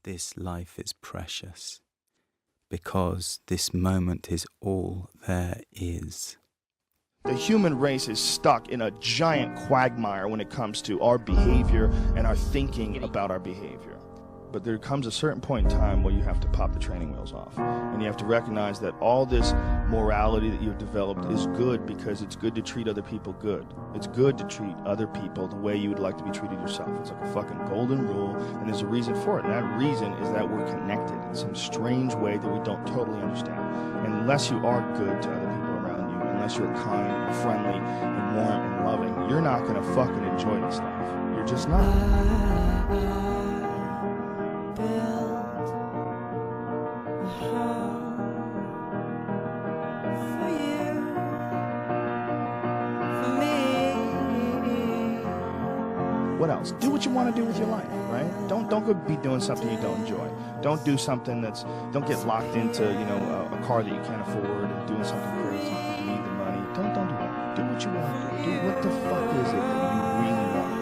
this life is precious, because this moment is all there is. The human race is stuck in a giant quagmire when it comes to our behavior and our thinking about our behavior. But there comes a certain point in time where you have to pop the training wheels off. And you have to recognize that all this morality that you've developed is good because it's good to treat other people good. It's good to treat other people the way you would like to be treated yourself. It's like a fucking golden rule, and there's a reason for it. And that reason is that we're connected in some strange way that we don't totally understand. And unless you are good to other people around you, unless you're kind and friendly and warm and loving, you're not going to fucking enjoy this life. You're just not. What else? Do what you want to do with your life, right? Don't go be doing something you don't enjoy. Don't do something don't get locked into, a car that you can't afford and doing something crazy because you need the money. Don't do that. Do what you want to do. Do what the fuck is it that you really want to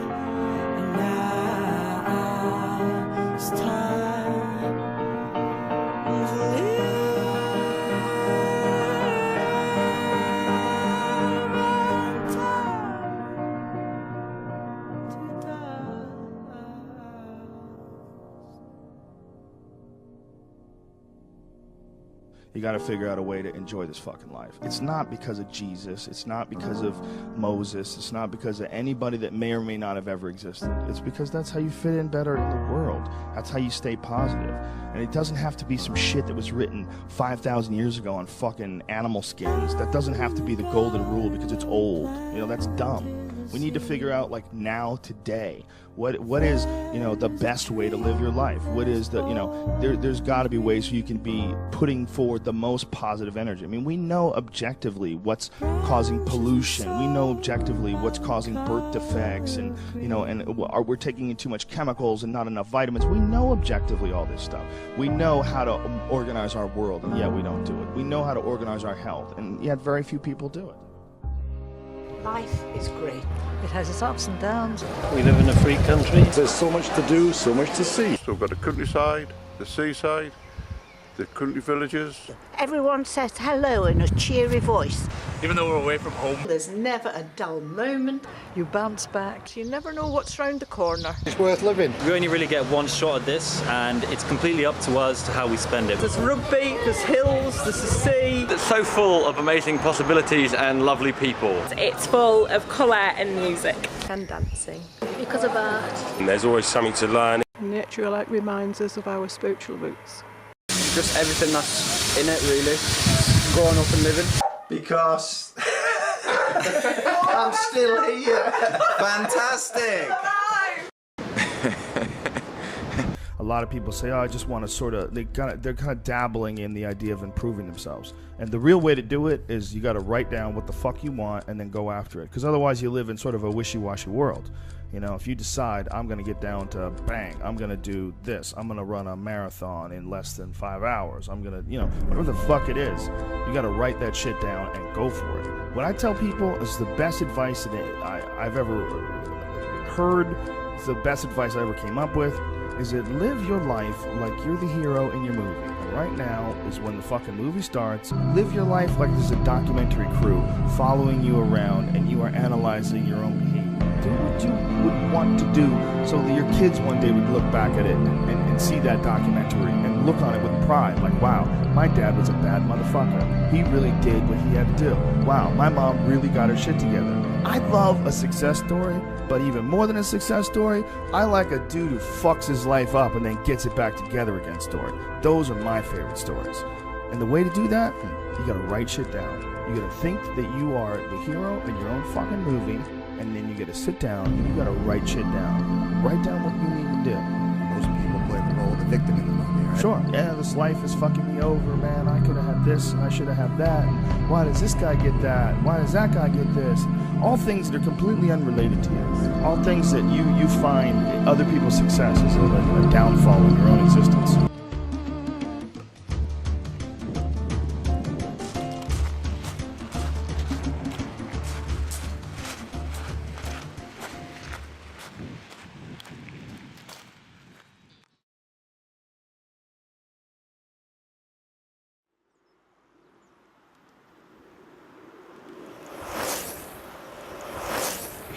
do? It's time to live. You got to figure out a way to enjoy this fucking life. It's not because of Jesus. It's not because of Moses. It's not because of anybody that may or may not have ever existed. It's because that's how you fit in better in the world. That's how you stay positive. And it doesn't have to be some shit that was written 5,000 years ago on fucking animal skins. That doesn't have to be the golden rule because it's old. That's dumb. We need to figure out, like, now, today, what is, the best way to live your life? What is there's got to be ways you can be putting forward the most positive energy. I mean, we know objectively what's causing pollution. We know objectively what's causing birth defects and we're taking in too much chemicals and not enough vitamins. We know objectively all this stuff. We know how to organize our world, and yet we don't do it. We know how to organize our health, and yet very few people do it. Life is great. It has its ups and downs. We live in a free country. There's so much to do, so much to see. So we've got the countryside, the seaside, the country villages. Everyone says hello in a cheery voice. Even though we're away from home. There's never a dull moment. You bounce back. You never know what's round the corner. It's worth living. We only really get one shot at this, and it's completely up to us to how we spend it. There's rugby, there's hills, there's the sea. It's so full of amazing possibilities and lovely people. It's full of colour and music. And dancing. Because of art. And there's always something to learn. Nature reminds us of our spiritual roots. Just everything that's in it, really. Growing up and living. Because I'm still here. Fantastic. A lot of people say, I just want to they're kind of dabbling in the idea of improving themselves. And the real way to do it is you got to write down what the fuck you want and then go after it. Because otherwise you live in sort of a wishy-washy world. If you decide I'm going to get down to bang, I'm going to do this, I'm going to run a marathon in less than 5 hours, I'm going to, whatever the fuck it is, you got to write that shit down and go for it. What I tell people is the best advice that I've ever heard, it's the best advice I ever came up with, is that live your life like you're the hero in your movie. And right now is when the fucking movie starts. Live your life like there's a documentary crew following you around and you are analyzing your own behavior. Do what you would want to do so that your kids one day would look back at it and see that documentary and look on it with pride. Like, wow, my dad was a bad motherfucker. He really did what he had to do. Wow, my mom really got her shit together. I love a success story, but even more than a success story, I like a dude who fucks his life up and then gets it back together again story. Those are my favorite stories. And the way to do that, you gotta write shit down. You gotta think that you are the hero in your own fucking movie, and then you gotta sit down and you gotta write shit down. Write down what you need to do. Most people play the role of the victim in the movie, right? Sure. Yeah, this life is fucking me over, man. I could have had this, I should have had that. Why does this guy get that? Why does that guy get this? All things that are completely unrelated to you. All things that you find other people's success is a downfall in your own existence.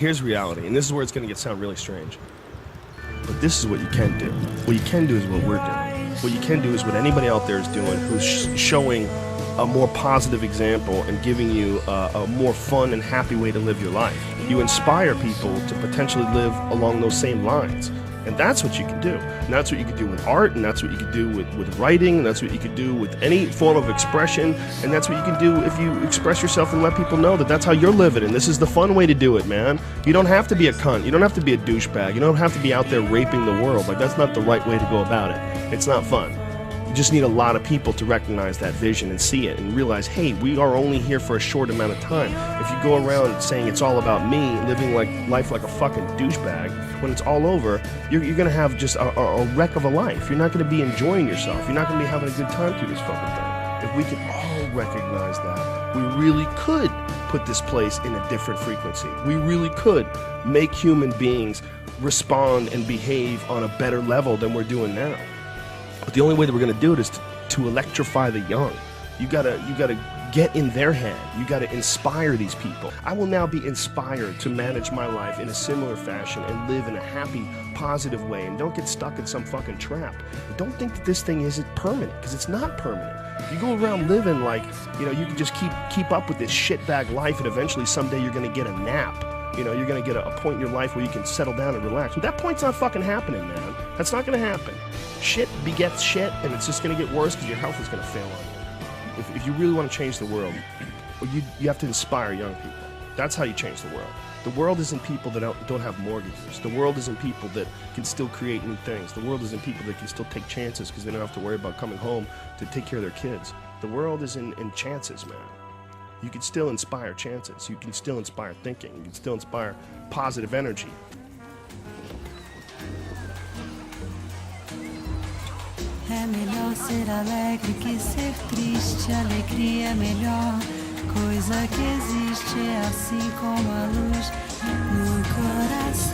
Here's reality, and this is where it's going to sound really strange. But this is what you can do. What you can do is what we're doing. What you can do is what anybody out there is doing who's showing a more positive example and giving you a more fun and happy way to live your life. You inspire people to potentially live along those same lines. And that's what you can do. And that's what you can do with art, and that's what you can do with writing, and that's what you can do with any form of expression, and that's what you can do if you express yourself and let people know that that's how you're living, and this is the fun way to do it, man. You don't have to be a cunt. You don't have to be a douchebag. You don't have to be out there raping the world. Like, that's not the right way to go about it. It's not fun. You just need a lot of people to recognize that vision and see it and realize, hey, we are only here for a short amount of time. If you go around saying it's all about me, living life like a fucking douchebag, when it's all over, you're going to have just a wreck of a life. You're not going to be enjoying yourself. You're not going to be having a good time through this fucking thing. If we can all recognize that, we really could put this place in a different frequency. We really could make human beings respond and behave on a better level than we're doing now. But the only way that we're going to do it is to electrify the young. You gotta get in their head. You gotta inspire these people. I will now be inspired to manage my life in a similar fashion and live in a happy, positive way, and don't get stuck in some fucking trap. And don't think that this thing isn't permanent, because it's not permanent. If you go around living like, you know, you can just keep up with this shitbag life, and eventually someday you're going to get a nap. You know, you're going to get a point in your life where you can settle down and relax. But that point's not fucking happening, man. That's not going to happen. Shit begets shit, and it's just going to get worse because your health is going to fail on you. If you really want to change the world, you have to inspire young people. That's how you change the world. The world isn't people that don't have mortgages. The world isn't people that can still create new things. The world isn't people that can still take chances because they don't have to worry about coming home to take care of their kids. The world is in chances, man. You can still inspire chances. You can still inspire thinking. You can still inspire positive energy. É melhor ser alegre que ser triste. Alegria é melhor coisa que existe. É assim como a luz no coração.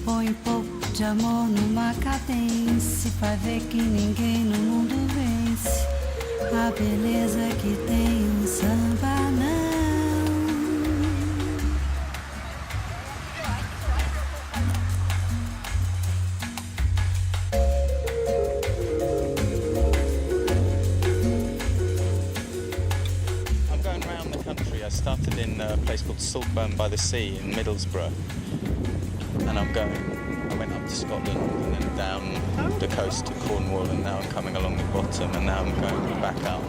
Põe um pouco de amor numa cadência, vai ver que ninguém no mundo vence a beleza que tem um samba não. I'm going around the country. I started in a place called Saltburn by the Sea in Middlesbrough. And I went up to Scotland and then down the coast to Cornwall, and now I'm coming along the bottom, and now I'm going back up.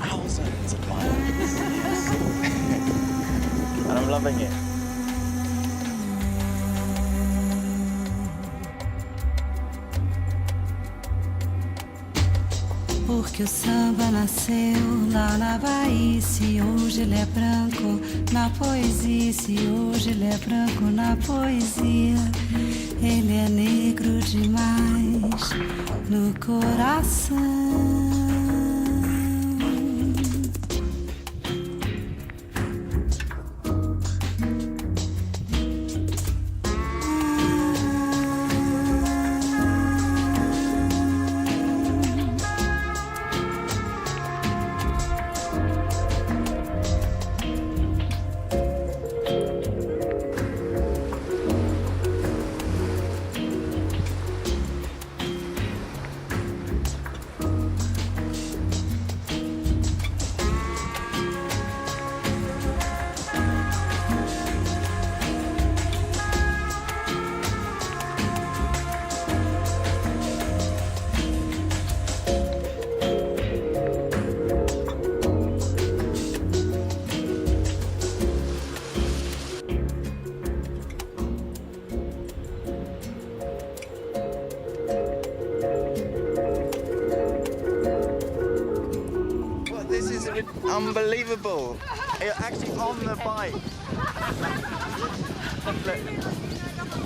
Thousands of miles. And I'm loving it. Porque o samba nasceu lá na Bahia. Se hoje ele é branco na poesia, se hoje ele é branco na poesia, ele é negro demais no coração. Unbelievable! You're actually on the bike.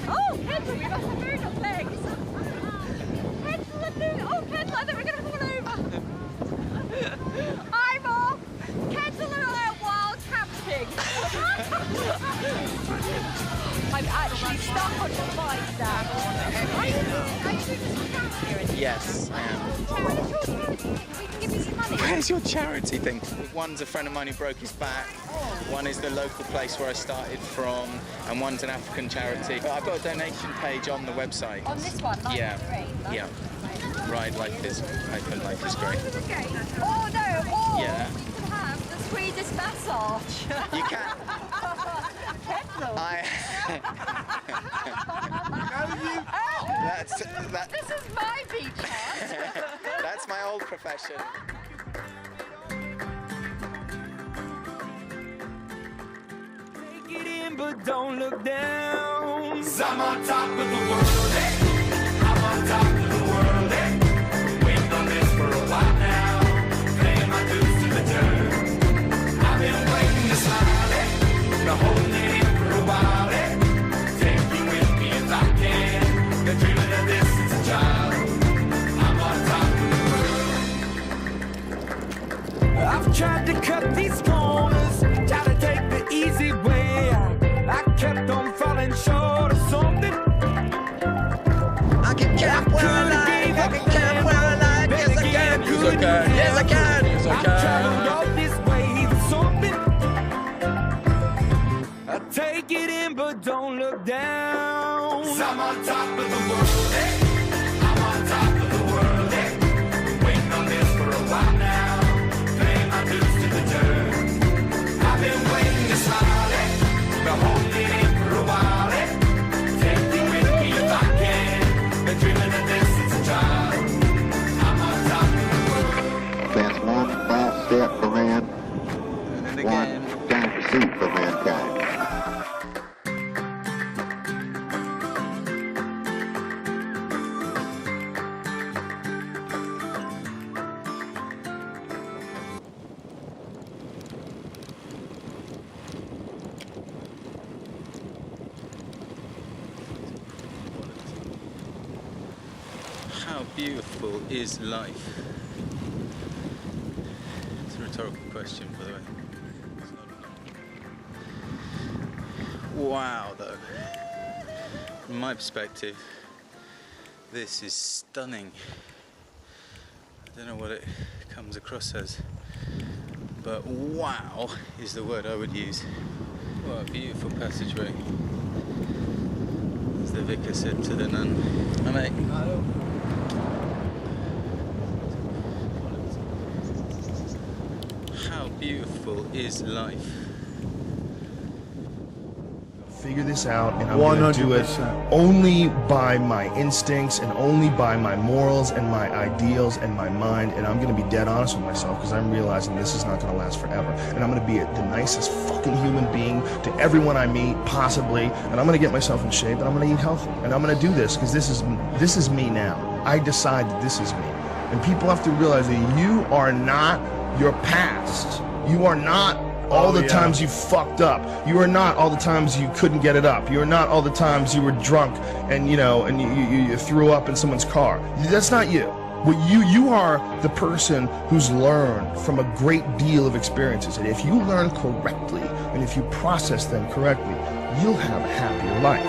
Oh, Kendall, we must have moved up legs. Kendall, I think we're going to fall over. I'm off. Kendall and I are wild camping. Where's your charity thing? One's a friend of mine who broke his back, one is the local place where I started from, and one's an African charity. But I've got a donation page on the website. On this one, Life yeah. is Great. Yeah. Right, life is great. Oh no, or Yeah. we could have the Swedish massage. You can. This is my beach house. That's my old profession. Take it in, but don't look down. 'Cause I'm on top of the world, I'm on top of the world, Waiting on this for a while now. Paying my dues to the dirt. I've been waiting to smile, Been holding it in for a while, Take you with me if I can. Been dreaming of this since a child. I'm on top of the world. I've tried to cut these corners, tried to take the easy way. I kept on falling short of something. I can camp where I like, I can camp where I like. Yes, I can. Yes, I can. Yes, I can. Yes, I can. I've traveled all this way for something. I take it in, but don't look down. 'Cause I'm on top of the world, I'm on top of the world, Waiting on this for a while now. Paying my dues to the dirt. I've been waiting to smile, Been holding it in for a while, Take you with me if I can. Been dreaming of this since a child. I'm on top of the world. That's one last step for man, one giant pursuit for mankind. How beautiful is life? It's a rhetorical question, by the way. Wow, though. From my perspective, this is stunning. I don't know what it comes across as, but wow is the word I would use. What a beautiful passageway. As the vicar said to the nun. Hi, mate. Hello. How beautiful is life? Figure this out, and I'm going to do it only by my instincts and only by my morals and my ideals and my mind, and I'm going to be dead honest with myself because I'm realizing this is not going to last forever, and I'm going to be the nicest fucking human being to everyone I meet, possibly, and I'm going to get myself in shape, and I'm going to eat healthy, and I'm going to do this because this is me now. I decide that this is me, and people have to realize that you are not your past. You are not all the times you fucked up. You are not all the times you couldn't get it up. You are not all the times you were drunk and you threw up in someone's car. That's not you. You are the person who's learned from a great deal of experiences. And if you learn correctly and if you process them correctly, you'll have a happier life.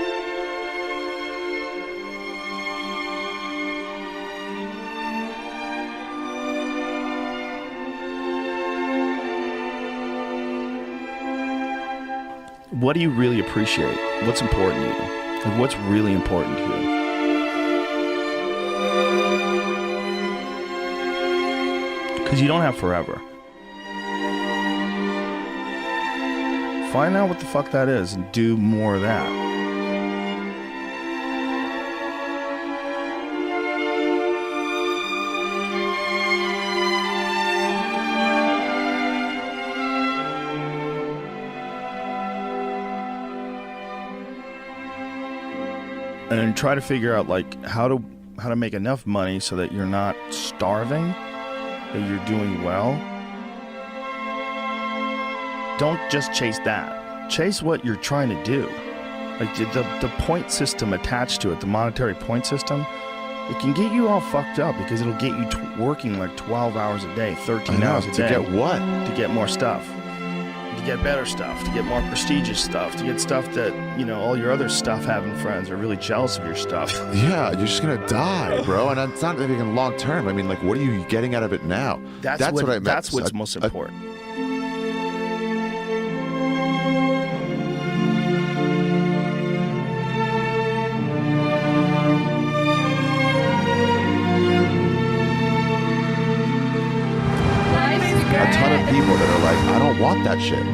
What do you really appreciate? What's important to you? Like, what's really important to you? Because you don't have forever. Find out what the fuck that is and do more of that. And try to figure out like how to make enough money so that you're not starving, that you're doing well. Don't just chase that. Chase what you're trying to do. Like the point system attached to it, the monetary point system, it can get you all fucked up because it'll get you working like 12 hours a day, 13 hours a day. To get what? To get more stuff. To get better stuff, to get more prestigious stuff, to get stuff that, you know, all your other stuff having friends are really jealous of your stuff. Yeah, you're just gonna die, bro. And it's not even long term. I mean, like, what are you getting out of it now? That's what I meant. That's what's most important. A ton of people that are like, I don't want that shit.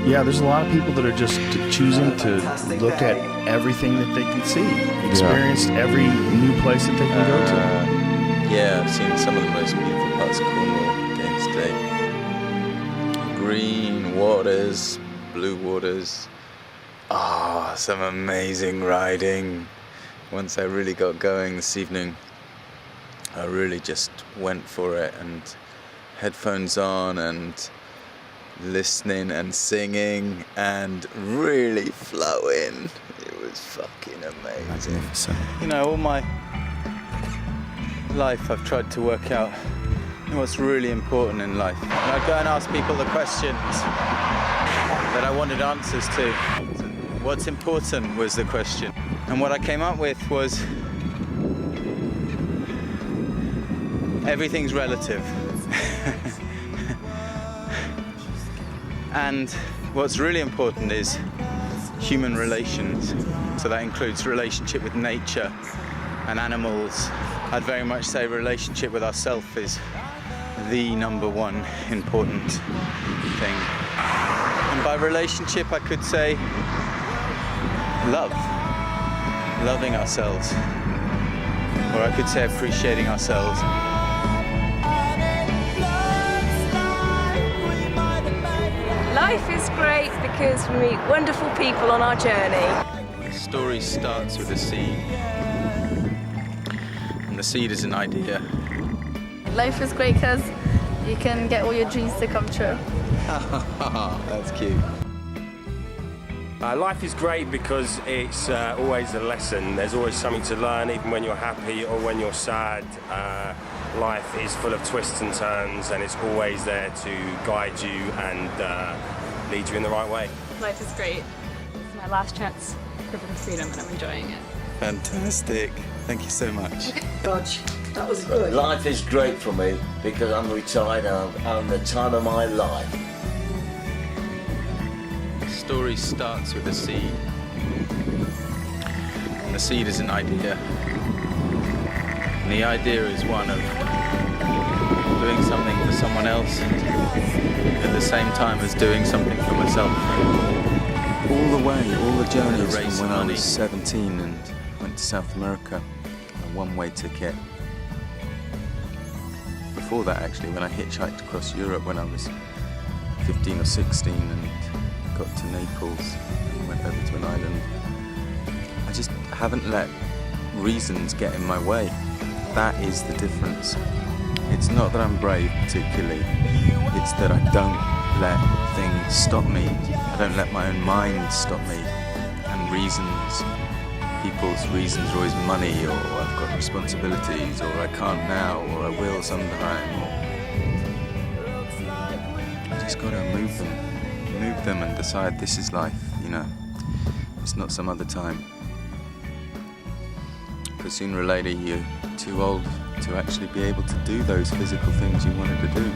Yeah, there's a lot of people that are just choosing to look at everything that they can see, experience every new place that they can go to. Yeah, I've seen some of the most beautiful parts of Cornwall again today. Green waters, blue waters. Ah, some amazing riding. Once I really got going this evening, I really just went for it, and headphones on and listening and singing and really flowing. It was fucking amazing. You know, all my life I've tried to work out what's really important in life. And I'd go and ask people the questions that I wanted answers to. What's important was the question. And what I came up with was everything's relative. And what's really important is human relations. So that includes relationship with nature and animals. I'd very much say relationship with ourselves is the number one important thing. And by relationship I could say love, loving ourselves, or I could say appreciating ourselves. Life is great because we meet wonderful people on our journey. The story starts with a seed, and the seed is an idea. Life is great because you can get all your dreams to come true. That's cute. Life is great because it's always a lesson. There's always something to learn, even when you're happy or when you're sad. Life is full of twists and turns, and it's always there to guide you and lead you in the right way. Life is great. It's my last chance for freedom, and I'm enjoying it. Fantastic. Thank you so much. Dodge. That was good. Life is great for me because I'm retired and I'm having the time of my life. The story starts with a seed, and the seed is an idea. And the idea is one of doing something for someone else at the same time as doing something for myself. All the way, all the journeys from when I was 17 and went to South America on a one-way ticket. Before that, actually, when I hitchhiked across Europe when I was 15 or 16 and got to Naples and went over to an island. I just haven't let reasons get in my way. That is the difference. It's not that I'm brave particularly, it's that I don't let things stop me. I don't let my own mind stop me. And reasons, people's reasons are always money, or I've got responsibilities, or I can't now, or I will sometime. I just gotta move them and decide this is life, you know. It's not some other time. Because sooner or later you're too old to actually be able to do those physical things you wanted to do.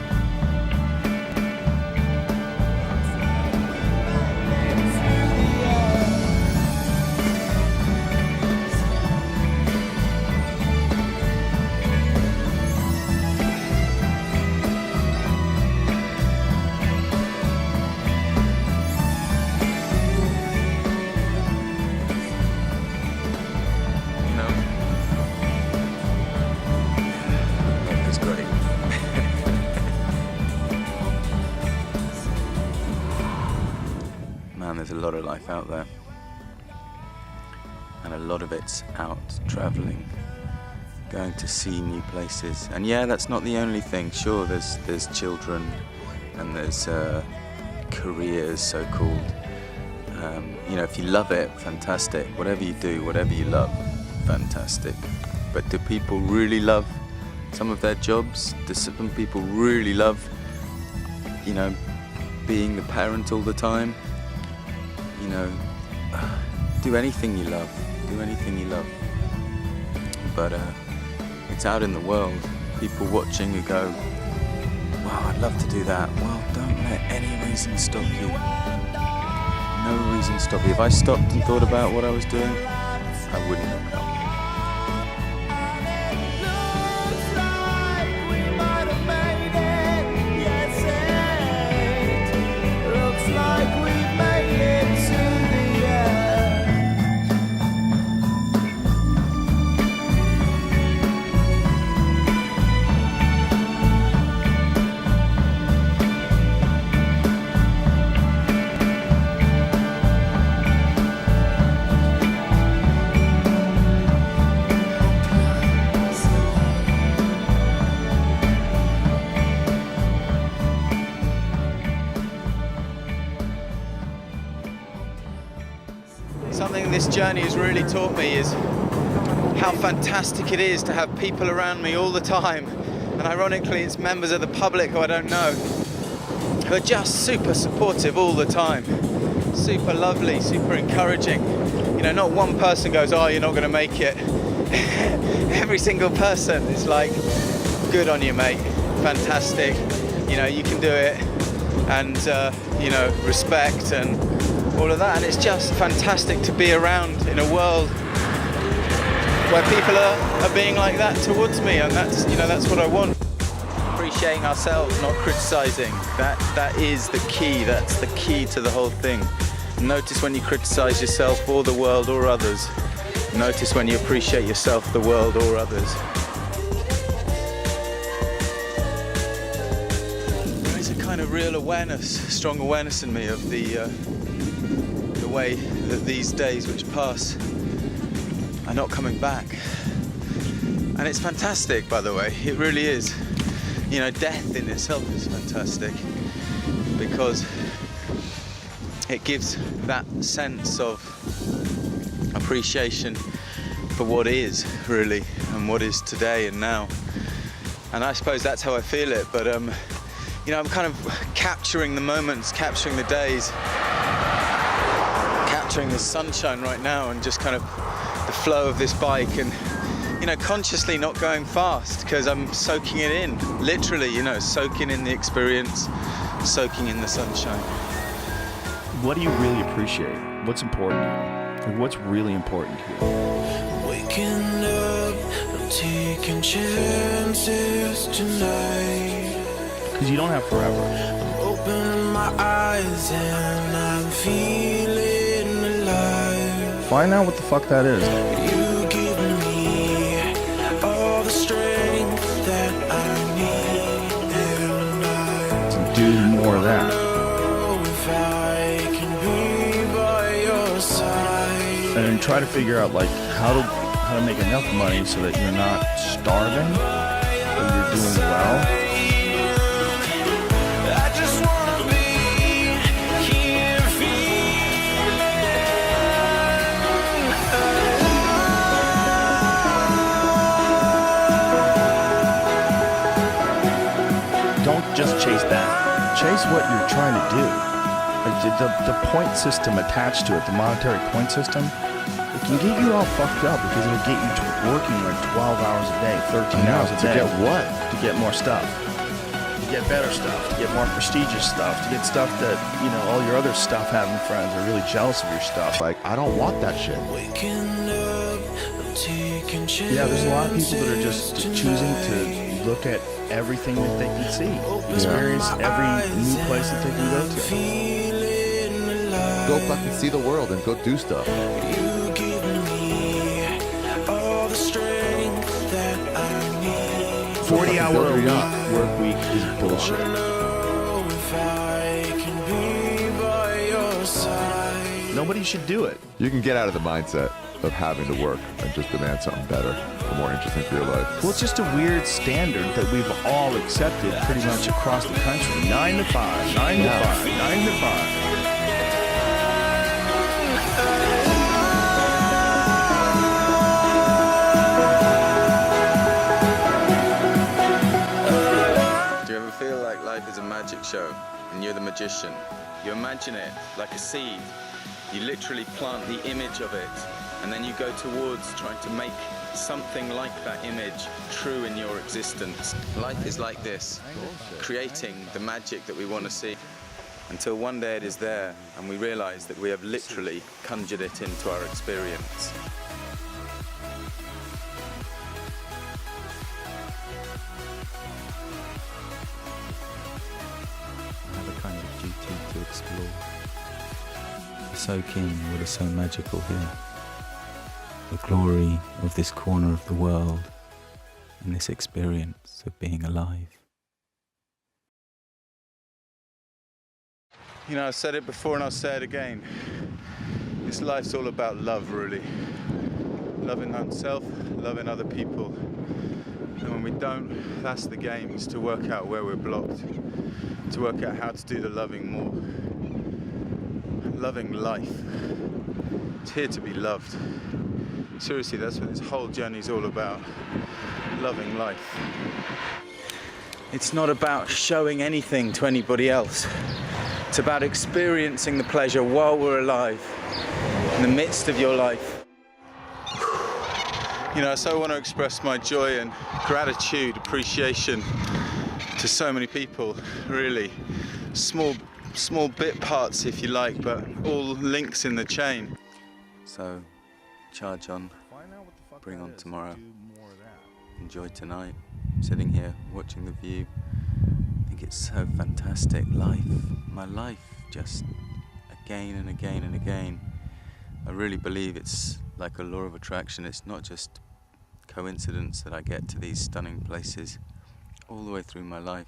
There's a lot of life out there, and a lot of it's out traveling, going to see new places. And yeah, that's not the only thing. Sure, there's children and there's careers, so-called. You know, if you love it, fantastic. Whatever you do, whatever you love, fantastic. But do people really love some of their jobs? Do some people really love, you know, being the parent all the time? You know, do anything you love. Do anything you love. But it's out in the world. People watching who go, wow, I'd love to do that. Well, don't let any reason stop you. No reason stop you. If I stopped and thought about what I was doing, I wouldn't have come. Something this journey has really taught me is how fantastic it is to have people around me all the time. And ironically, it's members of the public who I don't know, who are just super supportive all the time. Super lovely, super encouraging. You know, not one person goes, oh, you're not going to make it. Every single person is like, good on you, mate. Fantastic. You know, you can do it. And, you know, respect and all of that. And it's just fantastic to be around in a world where people are being like that towards me. And that's, you know, that's what I want. Appreciating ourselves, not criticizing. That is the key. That's the key to the whole thing. Notice when you criticize yourself or the world or others. Notice when you appreciate yourself, the world or others. There's a kind of real awareness, strong awareness in me of the way that these days which pass are not coming back. And it's fantastic, by the way. It really is. You know, death in itself is fantastic because it gives that sense of appreciation for what is, really, and what is today and now. And I suppose that's how I feel it, but you know, I'm kind of capturing the moments, capturing the days, capturing the sunshine right now, and just kind of the flow of this bike, and you know, consciously not going fast because I'm soaking it in, literally, you know, soaking in the experience, soaking in the sunshine. What do you really appreciate? What's important to you? Like, what's really important to you? Waking up, I'm taking chances tonight. Because you don't have forever. I'm opening my eyes and I'm feeling alive. Find out what the fuck that is. You give me all the strength that I need every night. And do more of that. And then try to figure out like how to make enough money so that you're not starving, but you're doing well. I just wanna be here feeling alive. Don't just chase that. Chase what you're trying to do. Like the point system attached to it, the monetary point system, it can get you all fucked up because it'll get you to working like 12 hours a day, 13 hours a day. To get what? To get more stuff. To get better stuff. To get more prestigious stuff. To get stuff that, you know, all your other stuff having friends are really jealous of your stuff. Like, I don't want that shit. Yeah, there's a lot of people that are just choosing to look at everything that they can see. Experience every new place that they can go to. Go fucking see the world and go do stuff. You give me all the strength that I need. 40-hour work week is bullshit. Nobody should do it. You can get out of the mindset of having to work and just demand something better or more interesting for your life. Well, it's just a weird standard that we've all accepted pretty much across the country. 9 to 5, 9 to 5, 9 to 5. magician. You imagine it like a seed. You literally plant the image of it, and then you go towards trying to make something like that image true in your existence. Life is like this, creating the magic that we want to see, until one day it is there and we realize that we have literally conjured it into our experience. I have a kind of duty to explore, to soak in what is so magical here. The glory of this corner of the world and this experience of being alive. You know, I've said it before and I'll say it again. This life's all about love, really. Loving oneself, loving other people. And when we don't, that's the game, is to work out where we're blocked, to work out how to do the loving more. Loving life. It's here to be loved. Seriously, that's what this whole journey's all about. Loving life. It's not about showing anything to anybody else. It's about experiencing the pleasure while we're alive, in the midst of your life. You know, so I want to express my joy and gratitude, appreciation to so many people, really. Small bit parts, if you like, but all links in the chain. So, charge on, bring on tomorrow, enjoy tonight, sitting here, watching the view. I think it's so fantastic. Life, my life, just again and again and again. I really believe it's like a law of attraction. It's not just coincidence that I get to these stunning places all the way through my life.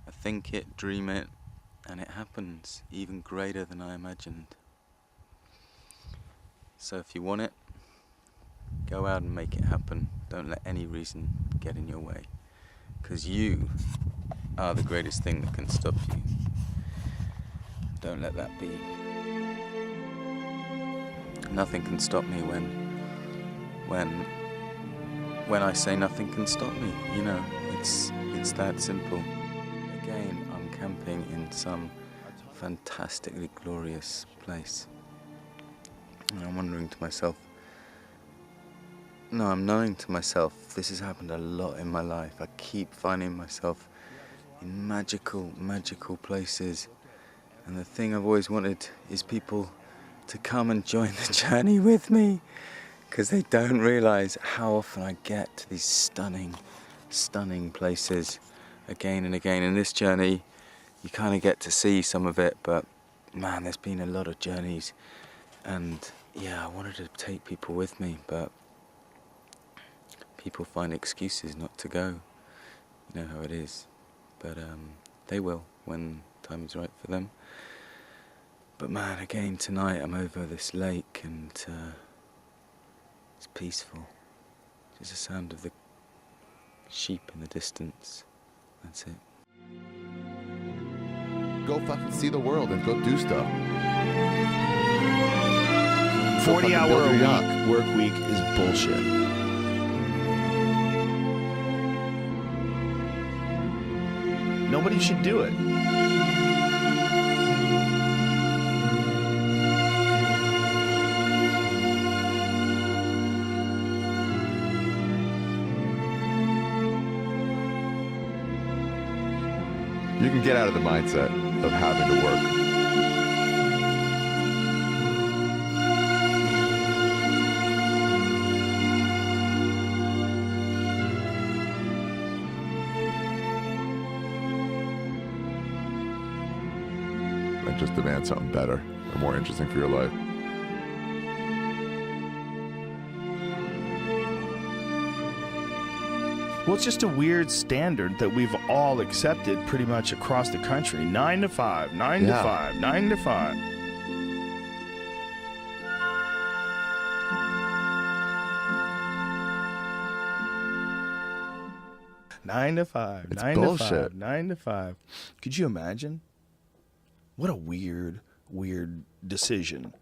I think it, dream it, and it happens even greater than I imagined. So if you want it, go out and make it happen. Don't let any reason get in your way, because you are the greatest thing that can stop you. Don't let that be. Nothing can stop me when I say nothing can stop me. You know, it's that simple. Again, I'm camping in some fantastically glorious place. And I'm wondering to myself, no, I'm knowing to myself, this has happened a lot in my life. I keep finding myself in magical, magical places. And the thing I've always wanted is people to come and join the journey with me, because they don't realize how often I get to these stunning, stunning places again and again. In this journey, you kind of get to see some of it, but man, there's been a lot of journeys. And yeah, I wanted to take people with me, but people find excuses not to go. You know how it is. But they will when time is right for them. But man, again tonight I'm over this lake and it's peaceful. Just the sound of the sheep in the distance. That's it. Go fucking see the world and go do stuff. 40-hour work week is bullshit. Nobody should do it. You can get out of the mindset of having to work. And just demand something better or more interesting for your life. Well, it's just a weird standard that we've all accepted pretty much across the country. 9 to 5, 9 to 5, 9 to 5. Nine to five. It's 9 bullshit. to 5. 9 to 5. Could you imagine? What a weird decision.